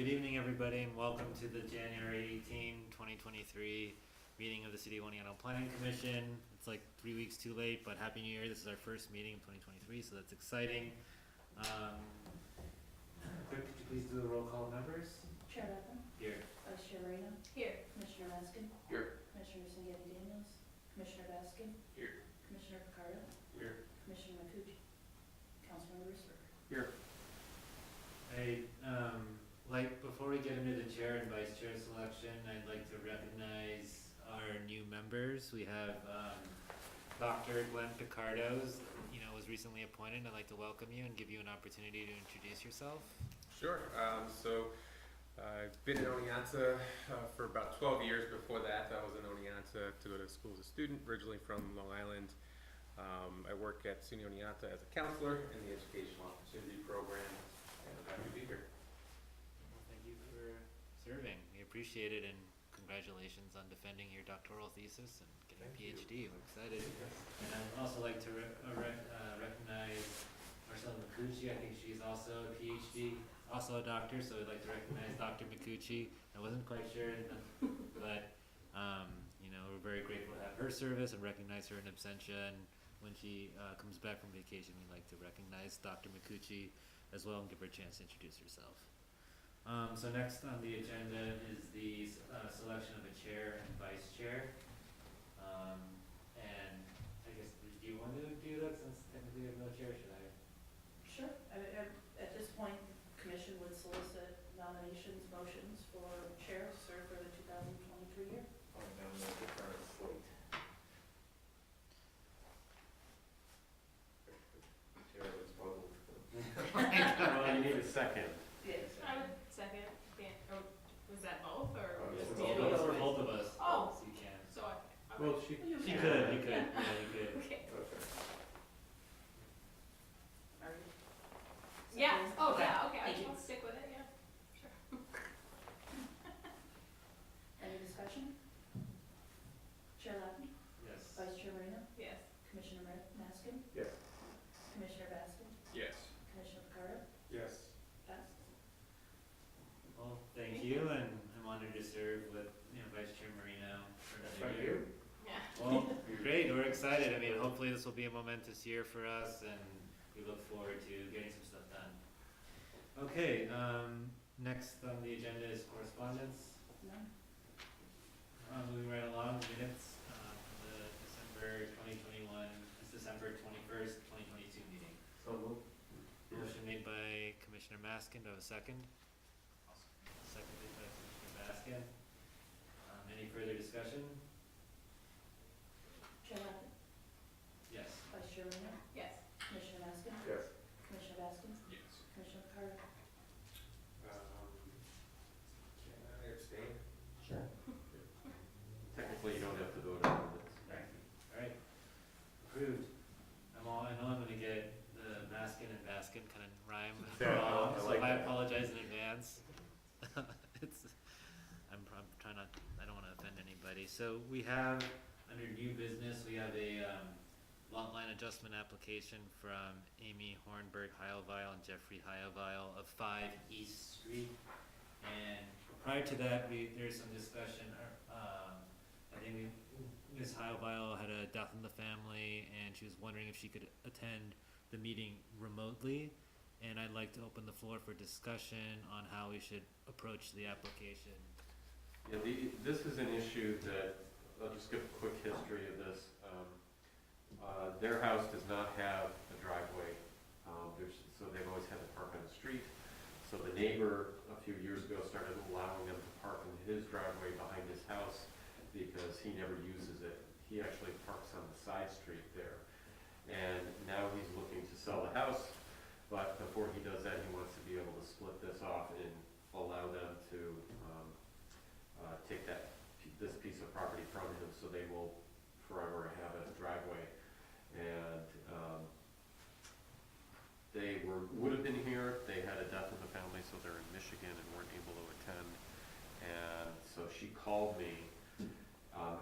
Good evening, everybody, and welcome to the January 18, 2023 meeting of the City of Oniano Planning Commission. It's like 3 weeks too late, but Happy New Year. This is our first meeting of 2023, so that's exciting. Clerk, could you please do the roll call of members? Chair Latham. Here. Vice Chair Marino. Here. Commissioner Maskin. Here. Commissioner Sangetti Daniels. Commissioner Baskin. Here. Commissioner Picardo. Here. Commissioner Makuch. Councilmember Roosevelt. Here. Before we get into the chair and vice chair selection, I'd like to recognize our new members. We have Dr. Glenn Picardo, was recently appointed. I'd like to welcome you and give you an opportunity to introduce yourself. Sure. I've been in Oneonta for about 12 years. Before that, I was in Oneonta to go to school as a student, originally from Long Island. I work at SUNY Oneonta as a counselor in the Educational Opportunity Program, and I'm happy to be here. Well, thank you for serving. We appreciate it, and congratulations on defending your doctoral thesis and getting a PhD. We're excited. And I'd also like to recognize Marcella Makuchi. I think she's also a PhD, also a doctor, so I'd like to recognize Dr. Makuchi. I wasn't quite sure, but we're very grateful to have her service and recognize her in absentia. And when she comes back from vacation, we'd like to recognize Dr. Makuchi as well and give her a chance to introduce herself. So next on the agenda is the selection of a chair and vice chair. And I guess, do you want to do that since technically we have no chair? Should I? Sure. At this point, the commission would solicit nominations, motions for chair to serve for the 2023 year. I'll nominate the current slate. Chair was puzzled. Well, you need a second. Yes. I would second. Was that both or Oh, just yeah. Danny? For both of us. Oh. So you can. So I Well, would. she You could. Yeah. Yeah, you could. Okay. Okay. Are you? Yeah. Oh, Okay. yeah. Okay. Thank you. I'll stick with it. Yeah. Sure. Any discussion? Chair Latham. Yes. Vice Chair Marino. Yes. Commissioner Maskin. Yes. Commissioner Baskin. Yes. Commissioner Picardo. Yes. Passed. Well, thank you, and I'm honored to serve with Vice Chair Marino for another Thank year. you. Yeah. Well, great. We're excited. I mean, hopefully this will be a momentous year for us, and we look forward to getting some stuff done. Okay. Next on the agenda is correspondence. None. Moving right along, minutes from the December 21st, 2022 meeting. So moved. Motion made by Commissioner Maskin. Do I have a second? Seconded by Commissioner Baskin. Any further discussion? Chair Latham. Yes. Vice Chair Marino. Yes. Commissioner Maskin. Yes. Commissioner Baskin. Yes. Commissioner Picardo. Can I abstain? Sure. Technically, you don't have to vote on this. Thank you. All right. Approved. I know I'm gonna get the Maskin and Baskin kind of rhyme Yeah, wrong, I so like I that. apologize in advance. I'm trying not, I don't want to offend anybody. So we have, under new business, we have a lot line adjustment application from Amy Hornberg Heilweil and Jeffrey Heilweil of 5 East Street. And prior to that, there's some discussion, I think Ms. Heilweil had a death in the family, and she was wondering if she could attend the meeting remotely. And I'd like to open the floor for discussion on how we should approach the application. Yeah, this is an issue that, I'll just give a quick history of this. Their house does not have a driveway, so they've always had to park on the street. So the neighbor, a few years ago, started allowing them to park in his driveway behind his house because he never uses it. He actually parks on the side street there. And now he's looking to sell the house, but before he does that, he wants to be able to split this off and allow them to take this piece of property from him, so they will forever have a driveway. And they would have been here. They had a death in the family, so they're in Michigan and weren't able to attend. And so she called me,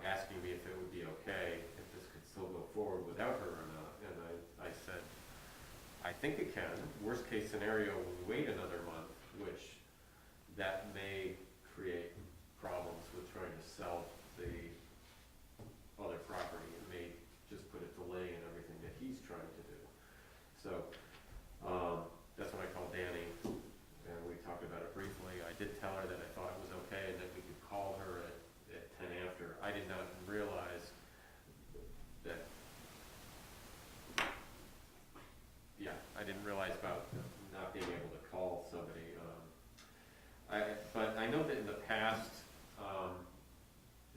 asking me if it would be okay, if this could still go forward without her or not. And I said, I think it can. Worst case scenario, we wait another month, which that may create problems with trying to sell the other property. It may just put a delay in everything that he's trying to do. So, that's when I called Danny, and we talked about it briefly. I did tell her that I thought it was okay, and that we could call her at 10 after. I did not realize that, yeah, I didn't realize about not being able to call somebody. But I know that in the past,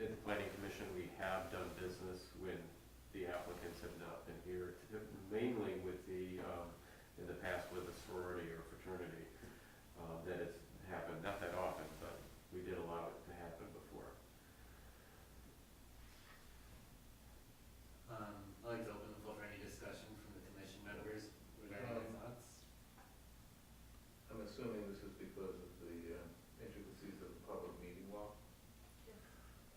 in the planning commission, we have done business when the applicants have not been here, mainly with the, in the past with a sorority or fraternity, that it's happened, not that often, but we did allow it to happen before. I'd like to open the floor for any discussion from the commission members regarding their thoughts. I'm assuming this is because of the intricacies of the public meeting law.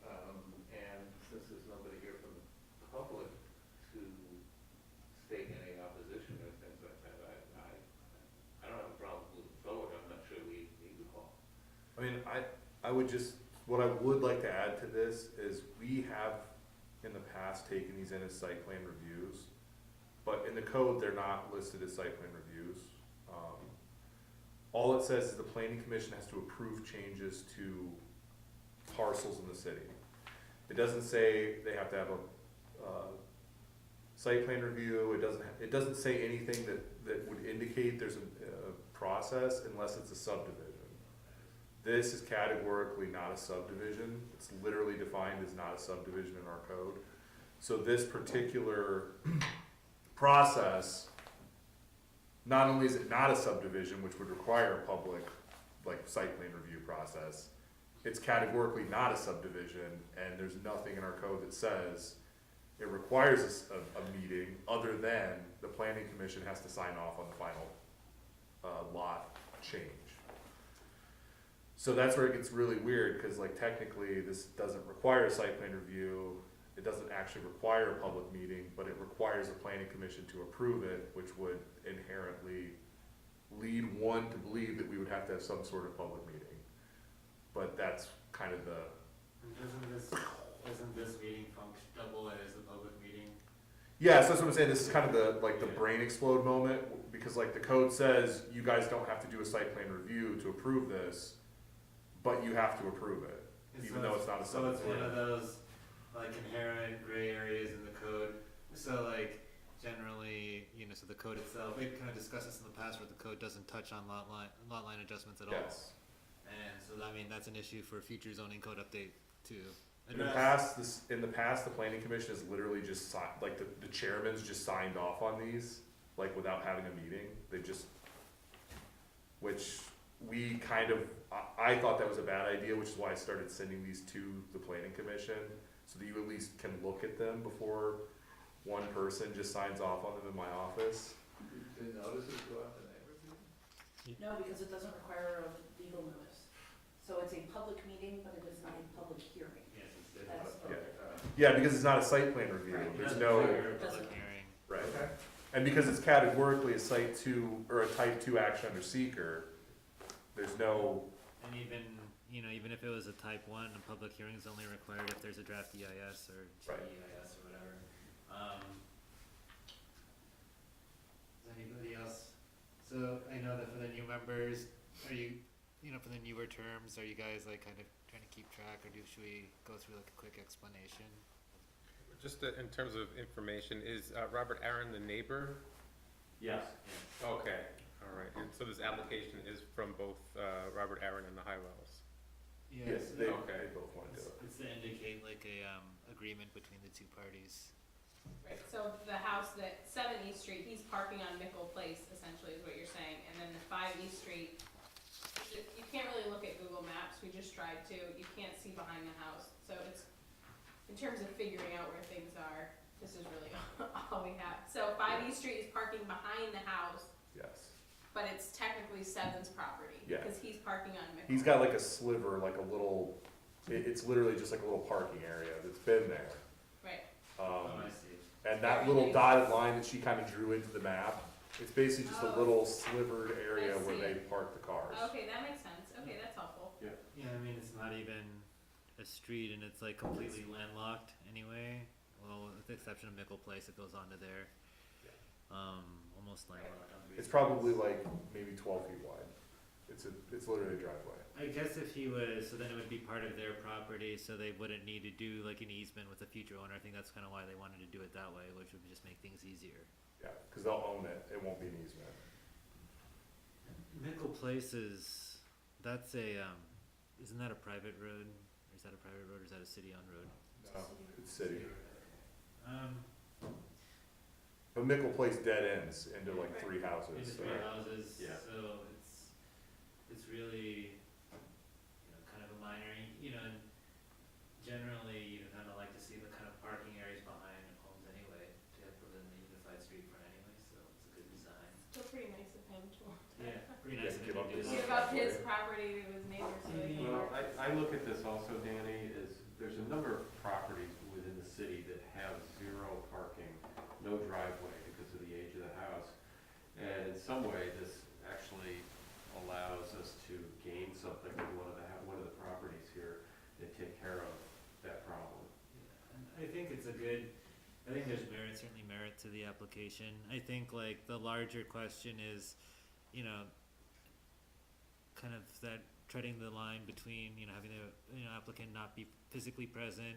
And since there's nobody here from the public to state any opposition or things like that, I don't have a problem moving forward. I'm not sure we need to call. I mean, I would just, what I would like to add to this is we have in the past taken these in as site plan reviews, but in the code, they're not listed as site plan reviews. All it says is the planning commission has to approve changes to parcels in the city. It doesn't say they have to have a site plan review. It doesn't say anything that would indicate there's a process unless it's a subdivision. This is categorically not a subdivision. It's literally defined as not a subdivision in our code. So this particular process, not only is it not a subdivision, which would require a public, like, site plan review process, it's categorically not a subdivision, and there's nothing in our code that says it requires a meeting, other than the planning commission has to sign off on the final lot change. So that's where it gets really weird, cause like technically this doesn't require a site plan review, it doesn't actually require a public meeting, but it requires a planning commission to approve it, which would inherently lead one to believe that we would have to have some sort of public meeting. But that's kind of the, Doesn't this meeting function double as a public meeting? yeah, so that's what I'm saying, this is kind of the, like, the brain explode moment, because like the code says, you guys don't have to do a site plan review to approve this, but you have to approve it, even though it's not a So it's one subdivision. of those, like, inherent gray areas in the code. So like, generally, so the code itself, we've kind of discussed this in the past where the code doesn't touch on lot line adjustments at all. Yes. And so, I mean, that's an issue for a future zoning code update to In the address. past, the planning commission has literally just like, the chairman's just signed off on these, like, without having a meeting, they just, which we kind of, I thought that was a bad idea, which is why I started sending these to the planning commission, so that you at least can look at them before one person just signs off on them in my office. Did notices go out to neighbors? No, because it doesn't require a legal notice. So it's a public meeting, but it is not a public hearing. Yes, it's different. That's, Yeah, because it's not a site plan review, Right. there's Doesn't no, trigger a public Doesn't- hearing. right, Okay. and because it's categorically a site 2, or a type 2 action under seeker, there's no, And even if it was a type 1, a public hearing is only required if there's a draft EIS or Right. GEIS or whatever. Is anybody else? So I know that for the new members, are you, for the newer terms, are you guys like kind of trying to keep track, or should we go through like a quick explanation? Just in terms of information, is Robert Aaron the neighbor? Yes. Okay, all right, and so this application is from both Robert Aaron and the Highwells? yes, they Okay. both wanna do it. It's to indicate like a, agreement between the two parties. Right, so the house that, 7 East Street, he's parking on Mickle Place, essentially, is what you're saying, and then the 5 East Street, you can't really look at Google Maps, we just tried to, you can't see behind the house, so it's, in terms of figuring out where things are, this is really all we have. So 5 East Street is parking behind the house, Yes. but it's technically 7's property, Yeah. because he's parking on Mickle. He's got like a sliver, like a little, it's literally just like a little parking area that's been there. Right, I see. And that little dotted line that she kind of drew into the map, It's basically just a Oh. little slivered area I where see they it. park the cars. Okay, that makes sense. Okay, that's helpful. Yeah, I mean, it's not even a street and it's like completely landlocked anyway. Well, with the exception of Mickle Place, it goes onto there. Almost landlocked on three It's sides. probably like maybe 12 feet wide. It's literally a driveway. I guess if he was, so then it would be part of their property, so they wouldn't need to do like an easement with the future owner. I think that's kinda why they wanted to do it that way, which would just make things easier. Yeah, because they'll own it. It won't be an easement. Mickle Place is, that's a, isn't that a private road? Or is that a private road or is that a city-owned road? No, it's city. Um, But Mickle Place dead ends into like 3 into houses. three houses, Yeah. so it's really, kind of a minor, and generally, you kinda like to see the kind of parking areas behind homes anyway, to have within the unified street front anyway, so it's a good design. Still pretty nice of him to Yeah, pretty Yeah, nice of give him up to do his- that. give up his property to his neighbors so they can Well, park. I look at this also, Danny, is there's a number of properties within the city that have 0 parking, no driveway because of the age of the house. And in some way, this actually allows us to gain something with one of the properties here and take care of that problem. Yeah, and I think it's I think there's certainly merit to the application. I think like the larger question is, kind of that treading the line between, having the, applicant not be physically present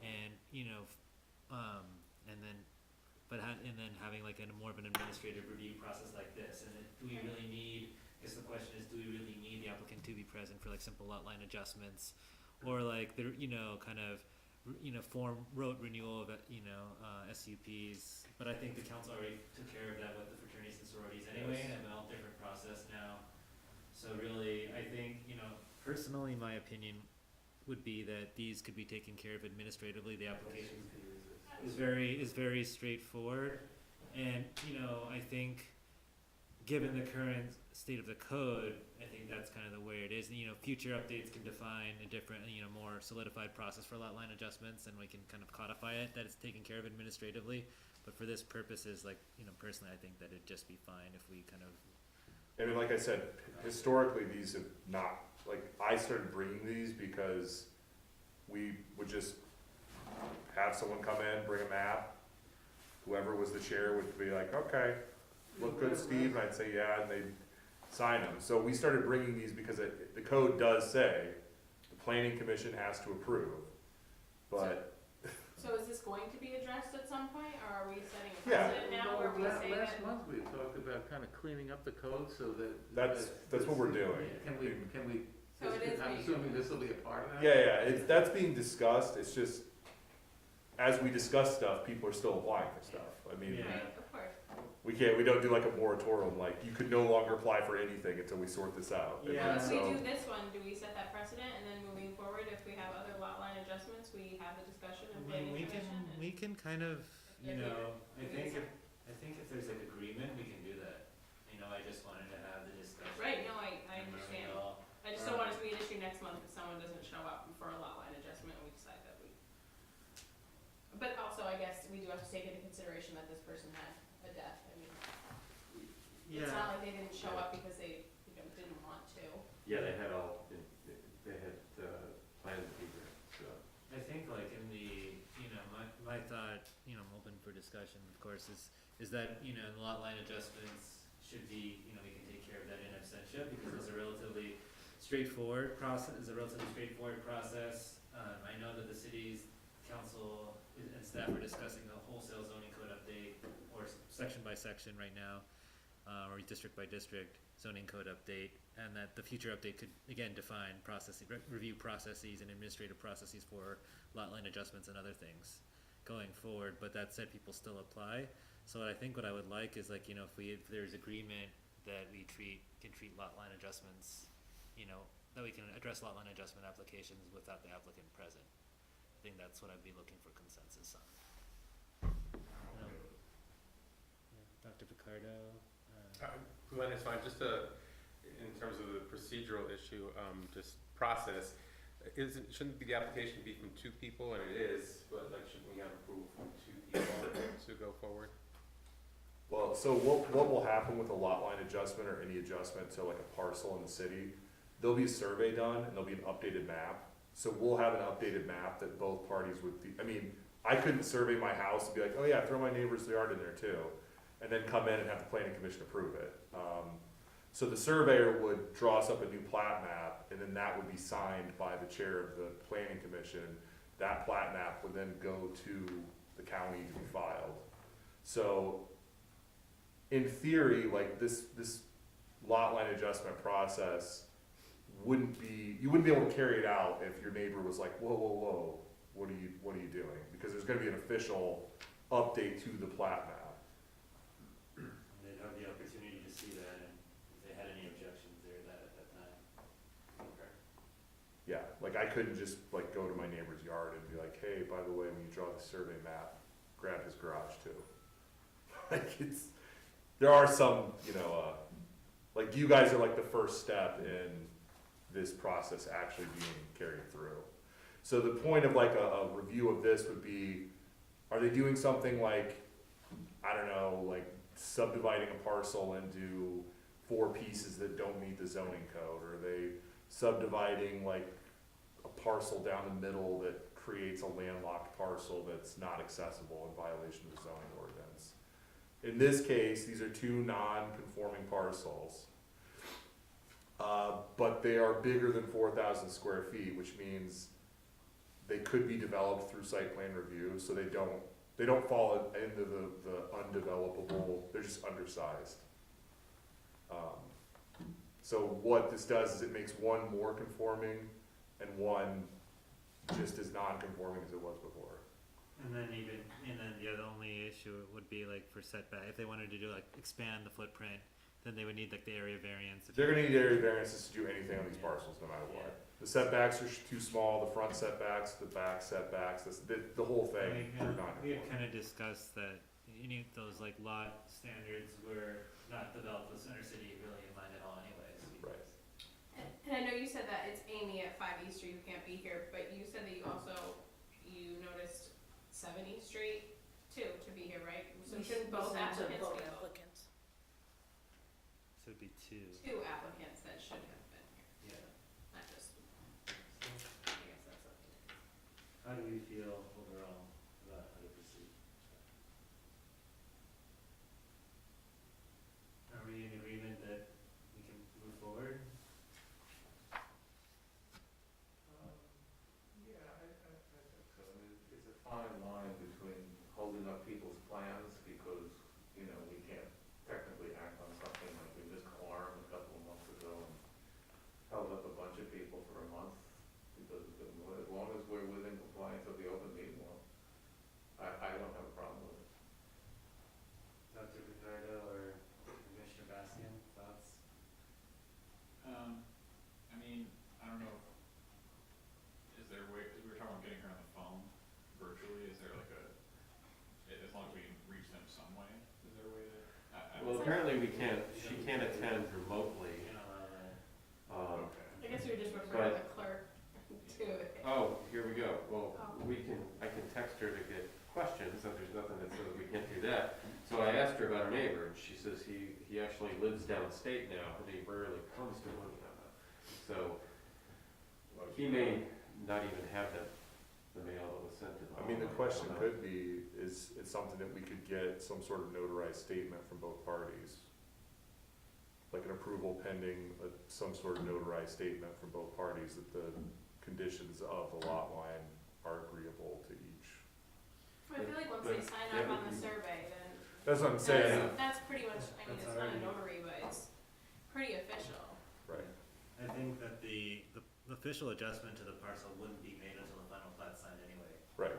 and, and then, and then having like more of an administrative review process like this. And then do we really need, I guess the question is, do we really need the applicant to be present for like simple lot line adjustments? Or like the, kind of, road renewal of, SUPs. But I think the council already took care of that with the fraternities and sororities anyway, and have a all different process now. So really, I think, personally, my opinion would be that these could be taken care of administratively. The application is very straightforward. And, I think, given the current state of the code, I think that's kind of the way it is. And, future updates can define a different, more solidified process for lot line adjustments, and we can kind of codify it, that it's taken care of administratively. But for this purposes, like, personally, I think that it'd just be fine if we kind of, I mean, like I said, historically, these have not, like, I started bringing these because we would just have someone come in, bring a map. Whoever was the chair would be like, okay, look good, Steve, and I'd say, yeah, and they'd sign them. So we started bringing these because the code does say the planning commission has to approve. But, So is this going to be addressed at some point, or are we setting a Yeah. precedent now where we say that? Last month, we talked about kind of cleaning up the code so that. that's what we're doing. Can we, So it is I'm being- assuming this will be a part of that? Yeah, that's being discussed, it's just, as we discuss stuff, people are still applying for stuff. I mean, Yeah. Right, of course. we don't do like a moratorium, like, you could no longer apply for anything until we sort this out. And Yeah. Well, if we so- do this one, do we set that precedent, and then moving forward, if we have other lot line adjustments, we have the discussion I and mean, planning we commission? can, and- we can kind of, If they're I think if there's like agreement, we can do that. I just wanted to have the discussion. Right, no, I and then we understand. all- I just don't want it to be an issue next month if someone doesn't show up for a lot line adjustment and we decide that we. But also, I guess we do have to take into consideration that this person had a death. I mean, it's Yeah, not like they didn't show up because they, didn't want to. Yeah, they had planned to be there, so. I think like in the, my thought, I'm open for discussion, of course, is that, the lot line adjustments should be, we can take care of that in absentia, because it's a relatively straightforward process. I know that the city's council and staff are discussing the wholesale zoning code update, or section by section right now, or district by district zoning code update, and that the future update could, again, define review processes and administrative processes for lot line adjustments and other things going forward. But that said, people still apply. So I think what I would like is like, if there's agreement that we can treat lot line adjustments, that we can address lot line adjustment applications without the applicant present. I think that's what I'd be looking for consensus on. Dr. Picardo? Glenn, it's fine, just in terms of the procedural issue, just process, shouldn't the application be from 2 people, and it is, but like, shouldn't we have approval from 2 people to go forward? Well, so what will happen with a lot line adjustment or any adjustment to like a parcel in the city? There'll be a survey done and there'll be an updated map. So we'll have an updated map that both parties would be, I mean, I couldn't survey my house and be like, oh yeah, throw my neighbor's yard in there too. And then come in and have the planning commission approve it. So the surveyor would draw us up a new plat map and then that would be signed by the chair of the planning commission. That plat map would then go to the county to be filed. So in theory, like this lot line adjustment process wouldn't be, you wouldn't be able to carry it out if your neighbor was like, whoa, whoa, whoa, what are you doing? Because there's gonna be an official update to the plat map. And they'd have the opportunity to see that, and if they had any objections there at that time. Okay. Yeah, like I couldn't just like go to my neighbor's yard and be like, hey, by the way, when you draw the survey map, grab his garage too. Like there are some, like you guys are like the first step in this process actually being carried through. So the point of like a review of this would be, are they doing something like, I don't know, like subdividing a parcel into 4 pieces that don't meet the zoning code? Or are they subdividing like a parcel down the middle that creates a landlocked parcel that's not accessible in violation of the zoning ordinance? In this case, these are 2 non-conforming parcels, but they are bigger than 4,000 square feet, which means they could be developed through site plan review, so they don't fall into the undevelopable, they're just undersized. So what this does is it makes one more conforming and one just as non-conforming as it was before. And then the other only issue would be like for setback, if they wanted to do like expand the footprint, then they would need like the area variance. They're gonna need area variances to do anything on these parcels, no matter what. The setbacks are too small, the front setbacks, the back setbacks, the whole thing, they're not We had conforming. kind of discussed that any of those like lot standards were not developed with Center City really in mind at all anyways. Right. And I know you said that it's Amy at 5 East Street who can't be here, but you said that you noticed 7 East Street too to be here, right? So shouldn't both applicants be both? So it'd be 2. 2 applicants that should have been here, Yeah. not just, I guess that's up to you. How do we feel overall about how to proceed? Are we in agreement that we can move forward? Yeah, I think so. I mean, it's a fine line between holding up people's plans because, we can't technically act on something like we missed quorum a couple of months ago and held up a bunch of people for a month because as long as we're within compliance of the open meeting law, I don't have a problem with it. Dr. Ricardo or Commissioner Bastian, thoughts? I mean, I don't know, is there a way, because we were talking about getting her on the phone virtually, is there like as long as we can reach them some way, is there a way to? Well, apparently she can't attend remotely. You know, Okay. I guess we would just refer to the clerk to it. Oh, here we go. Well, Oh. I can text her to get questions, and there's nothing that says we can't do that. So I asked her about her neighbor, and she says he actually lives downstate now, and he rarely comes to Indiana. So he may not even have the mail that was sent to him. I mean, the question could be, is it something that we could get some sort of notarized statement from both parties? Like an approval pending some sort of notarized statement from both parties that the conditions of the lot line are agreeable to each. I feel like once they sign up on the survey, then That's what I'm saying, that's pretty much, I mean, That's it's not a already- notary, but it's pretty official. right? I think that the official adjustment to the parcel wouldn't be made until the final plat's signed anyway. Right.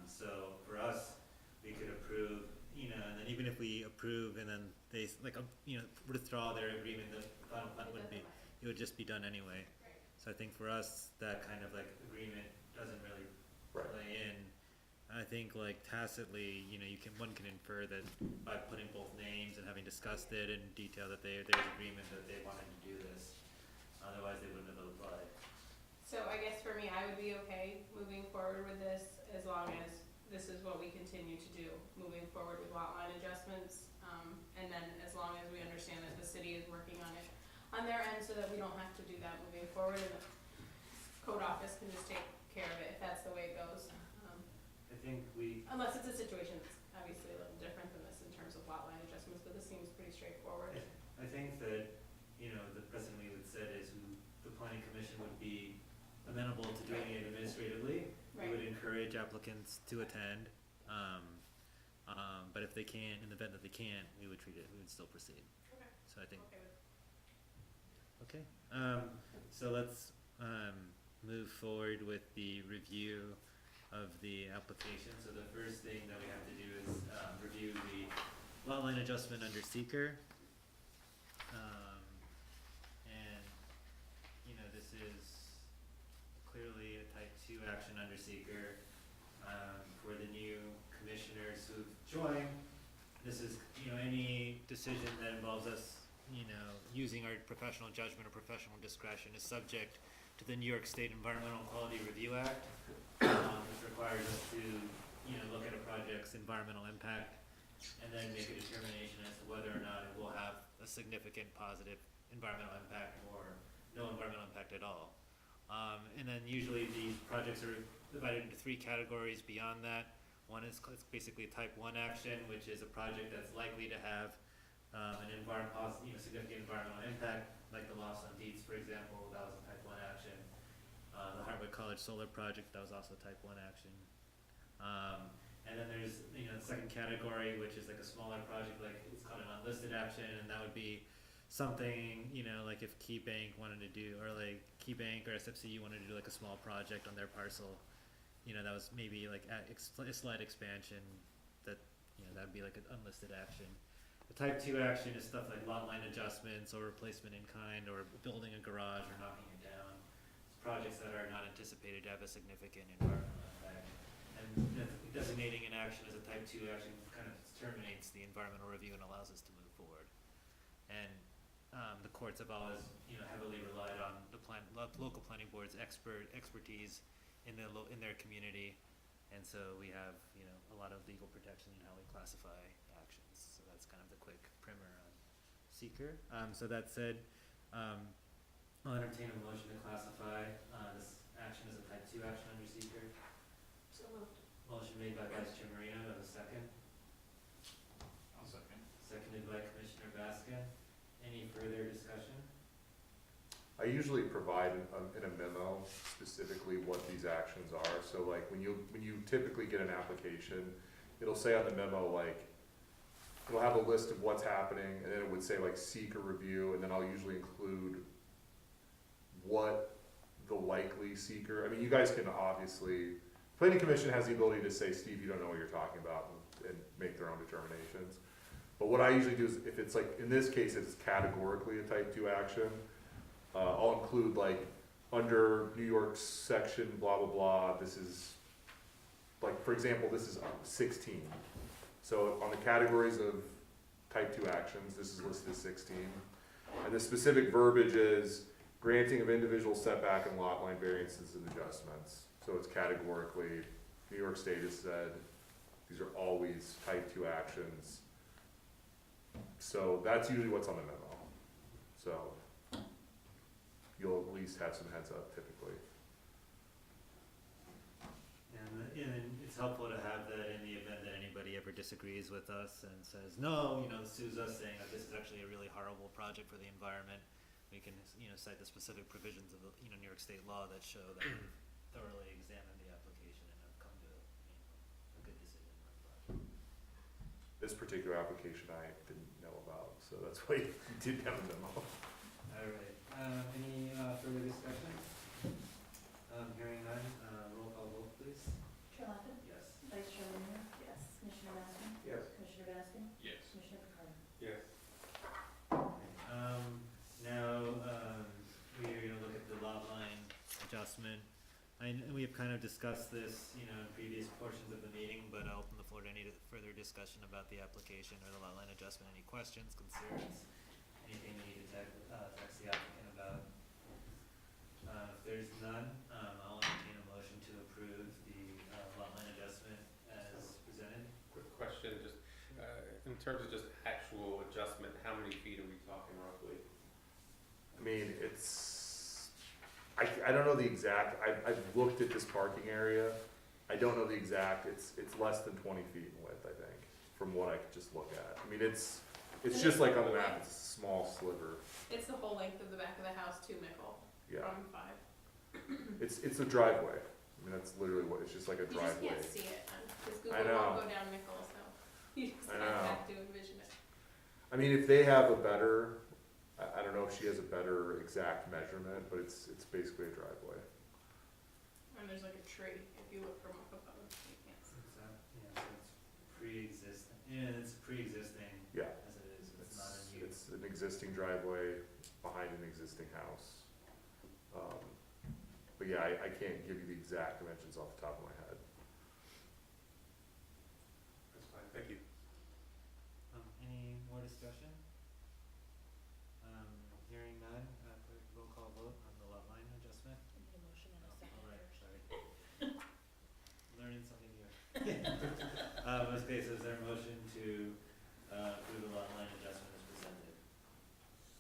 So for us, we could approve, and then even if we approve and then they, withdraw their agreement, the final plat wouldn't be, it would just be done anyway. So I think for us, that kind of like agreement doesn't really Right. play in. I think like tacitly, one can infer that by putting both names and having discussed it in detail that there's agreement that they wanted to do this. Otherwise, they wouldn't have applied. So I guess for me, I would be okay moving forward with this as long as this is what we continue to do, moving forward with lot line adjustments. committee is working on it on their end so that we don't have to do that moving forward, and the code office can just take care of it if that's the way it goes. I think we, Unless it's a situation that's obviously a little different than this in terms of lot line adjustments, but this seems pretty straightforward. I think that, you know, the precedent we would set is the planning commission would be amenable to doing it administratively. We would Right. encourage applicants to attend, but if they can't, in the event that they can't, we would still proceed. Okay. So I think, Okay with okay, so let's, move forward with the review of the application. So the first thing that we have to do is, review the lot line adjustment under seeker. And, you know, this is clearly a type 2 action under seeker, for the new commissioners who've joined. This is, you know, any decision that involves us, you know, using our professional judgment or professional discretion is subject to the New York State Environmental Quality Review Act, which requires us to, you know, look at a project's environmental impact and then make a determination as to whether or not it will have a significant positive environmental impact or no environmental impact at all. And then usually these projects are divided into 3 categories beyond that. One is it's basically a type 1 action, which is a project that's likely to have significant environmental impact, like the Lost on Dietz, for example, that was a type 1 action. The Hartwood College Solar Project, that was also a type 1 action. And then there's, you know, the second category, which is like a smaller project, like it's called an unlisted action, and that would be something, you know, like if Key Bank wanted to do, or like Key Bank or SFCU wanted to do like a small project on their parcel, you know, that was maybe like a slight expansion, that, you know, that'd be like an unlisted action. The type 2 action is stuff like lot line adjustments or replacement in kind or building a garage or knocking it down. It's projects that are not anticipated to have a significant environmental impact. And designating an action as a type 2 action kind of terminates the environmental review and allows us to move forward. And the courts have always, you know, heavily relied on the local planning board's expertise in their community, and so we have, you know, a lot of legal protection in how we classify actions. So that's kind of the quick primer on seeker. So that said, I'll entertain a motion to classify this action as a type 2 action under seeker. So moved. Motion made by Vice Chair Marino, do I have a second? I'll second. Seconded by Commissioner Baskin. Any further discussion? I usually provide in a memo specifically what these actions are. So like when you typically get an application, it'll say on the memo, like, it'll have a list of what's happening, and then it would say like seek a review, and then I'll usually include what the likely seeker, I mean, you guys can obviously, planning commission has the ability to say, Steve, you don't know what you're talking about, and make their own determinations. But what I usually do is, if it's like, in this case, it's categorically a type 2 action, I'll include like, under New York section, blah, blah, blah, this is, like, for example, this is 16. So on the categories of type 2 actions, this is listed as 16. And the specific verbiage is granting of individual setback and lot line variances and adjustments. So it's categorically, New York State has said, these are always type 2 actions. So that's usually what's on the memo. So you'll at least have some heads up typically. And it's helpful to have that in the event that anybody ever disagrees with us and says, no, you know, sues us saying that this is actually a really horrible project for the environment. We can, you know, cite the specific provisions of, you know, New York State law that show that we've thoroughly examined the application and have come to, you know, a good decision on the project. This particular application I didn't know about, so that's why you didn't have a memo. All right, any further discussion? Hearing none, roll call vote please. Chair Lappin? Yes. Vice Chair Marino? Yes. Commissioner Baskin? Yes. Commissioner Baskin? Yes. Commissioner Picard? Yes. Now, we're gonna look at the lot line adjustment. And we've kind of discussed this, you know, in previous portions of the meeting, but I'll open the floor to any further discussion about the application or the lot line adjustment. Any questions, concerns, anything we need to text the applicant about? If there's none, I'll entertain a motion to approve the lot line adjustment as presented. Quick question, just in terms of just actual adjustment, how many feet are we talking roughly? I mean, it's, I don't know the exact, I've looked at this parking area. I don't know the exact, it's less than 20 feet in width, I think, from what I could just look at. I mean, it's just like on the map, it's a small sliver, It's the whole length of the back of the house to Mickle, yeah. from 5. It's a driveway. I mean, that's literally what, it's just like a You just driveway. can't see it, because I Google won't know. go down Mickle, so you just I kind know. of have to envision it. I mean, if they have a better, I don't know if she has a better exact measurement, but it's basically a driveway. And there's like a tree, if you look from up above, you can't see. Yeah, so it's pre-existing, it's pre-existing Yeah. as it is, it's not a new. It's an existing driveway behind an existing house. But yeah, I can't give you the exact dimensions off the top of my head. That's fine, thank you. Any more discussion? Hearing none, quick roll call vote on the lot line adjustment. Need a motion and a second Alright, first. sorry. Learning something new. Okay, so is there a motion to, approve the lot line adjustment as presented?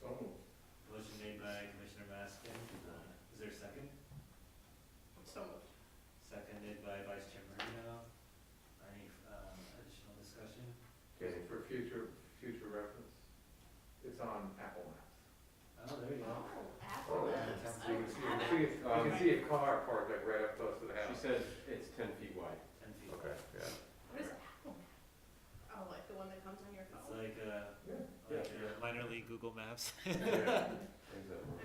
So moved. Motion made by Commissioner Maskin, is there a second? So moved. Seconded by Vice Chair Marino. Any, additional discussion? Okay, for future reference, it's on Apple Maps. Oh, there you go. Oh, Apple Maps. So you can see a car parked like right up close to the She house. said it's 10 feet wide. 10 feet. Okay, yeah. What is Apple Map? Oh, like the one that comes on your It's phone? like, minor league Google Maps. Exactly.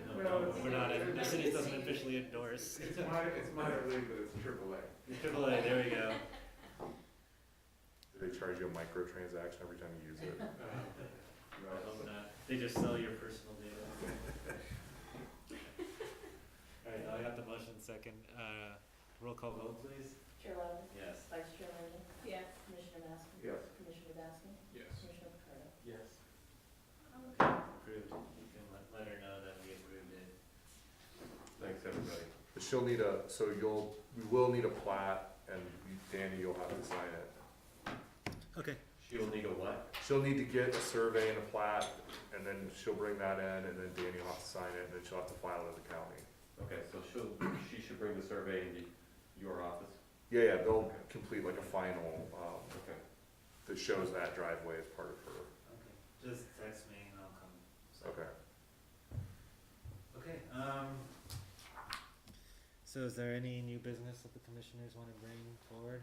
No, Well, it's- we're not, it's- the city doesn't officially endorse. It's minor league, but it's AAA. Triple A, there we go. Do they charge you a microtransaction every time you use it? I hope not. They just sell your personal data. Alright, I got the motion second. Roll call vote, please. Chair Levin, Yes. Vice Chair Marino, Yes. Commissioner Maskey. Yes. Commissioner Baskin, Yes. Commissioner Picardo. Yes. Approved. You can let her know that we approved it. Thanks, everybody. But she'll need we will need a plat, and Danny, you'll have to sign it. Okay. She'll need a what? She'll need to get a survey and a plat, and then she'll bring that in, and then Danny will have to sign it, and then she'll have to file it at the county. Okay, so she should bring the survey into your office? Yeah, they'll complete like a final, Okay. that shows that driveway as part of her. Okay. Just text me and I'll come. So- Okay. Okay, so is there any new business that the commissioners wanna bring forward?